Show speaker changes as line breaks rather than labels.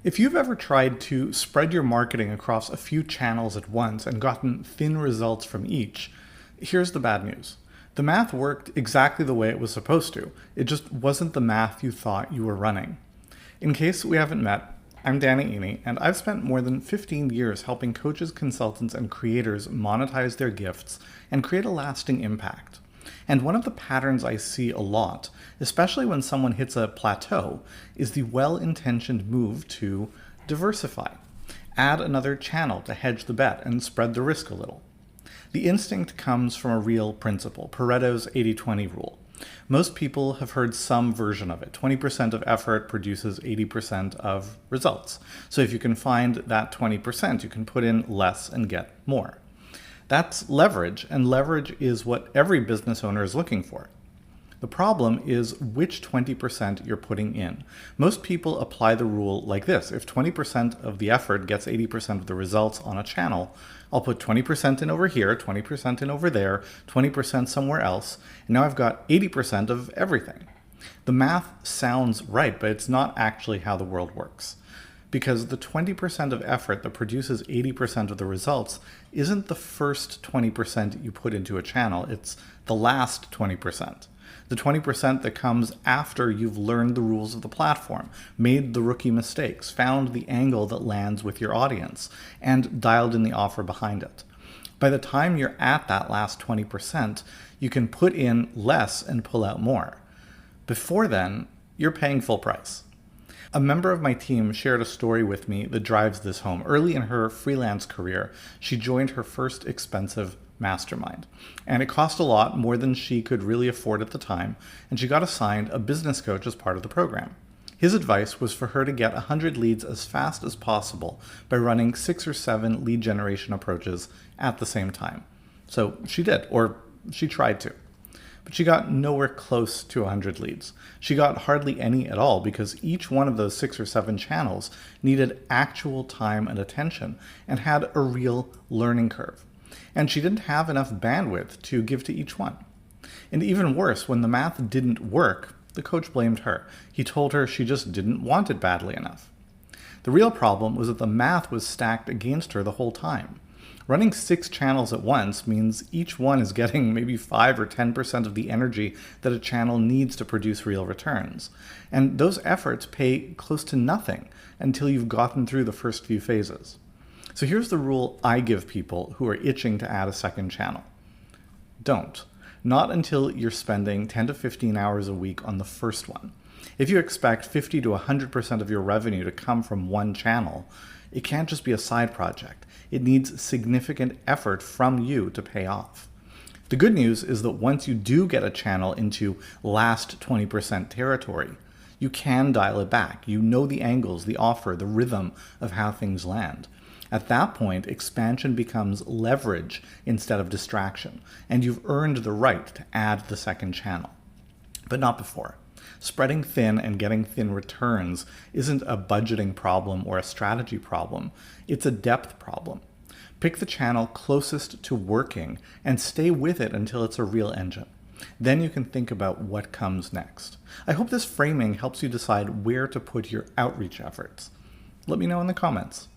If you've ever tried to spread your marketing across a few channels at once and gotten thin results from each, here's the bad news. The math worked exactly the way it was supposed to. It just wasn't the math you thought you were running. In case we haven't met, I'm Danny Eny, and I've spent more than 15 years helping coaches, consultants, and creators monetize their gifts and create a lasting impact. And one of the patterns I see a lot, especially when someone hits a plateau, is the well-intentioned move to diversify. Add another channel to hedge the bet and spread the risk a little. The instinct comes from a real principle, Pareto's 80-20 rule. Most people have heard some version of it. 20% of effort produces 80% of results. So if you can find that 20%, you can put in less and get more. That's leverage, and leverage is what every business owner is looking for. The problem is which 20% you're putting in. Most people apply the rule like this. If 20% of the effort gets 80% of the results on a channel, I'll put 20% in over here, 20% in over there, 20% somewhere else, and now I've got 80% of everything. The math sounds right, but it's not actually how the world works. Because the 20% of effort that produces 80% of the results isn't the first 20% you put into a channel, it's the last 20%. The 20% that comes after you've learned the rules of the platform, made the rookie mistakes, found the angle that lands with your audience, and dialed in the offer behind it. By the time you're at that last 20%, you can put in less and pull out more. Before then, you're paying full price. A member of my team shared a story with me that drives this home. Early in her freelance career, she joined her first expensive mastermind. And it cost a lot, more than she could really afford at the time, and she got assigned a business coach as part of the program. His advice was for her to get 100 leads as fast as possible by running 6 or 7 lead generation approaches at the same time. So she did, or she tried to. But she got nowhere close to 100 leads. She got hardly any at all because each one of those 6 or 7 channels needed actual time and attention and had a real learning curve. And she didn't have enough bandwidth to give to each one. And even worse, when the math didn't work, the coach blamed her. He told her she just didn't want it badly enough. The real problem was that the math was stacked against her the whole time. Running 6 channels at once means each one is getting maybe 5 or 10% of the energy that a channel needs to produce real returns. And those efforts pay close to nothing until you've gotten through the first few phases. So here's the rule I give people who are itching to add a second channel. Don't. Not until you're spending 10 to 15 hours a week on the first one. If you expect 50 to 100% of your revenue to come from one channel, it can't just be a side project. It needs significant effort from you to pay off. The good news is that once you do get a channel into last 20% territory, you can dial it back. You know the angles, the offer, the rhythm of how things land. At that point, expansion becomes leverage instead of distraction, and you've earned the right to add the second channel. But not before. Spreading thin and getting thin returns isn't a budgeting problem or a strategy problem. It's a depth problem. Pick the channel closest to working and stay with it until it's a real engine. Then you can think about what comes next. I hope this framing helps you decide where to put your outreach efforts. Let me know in the comments.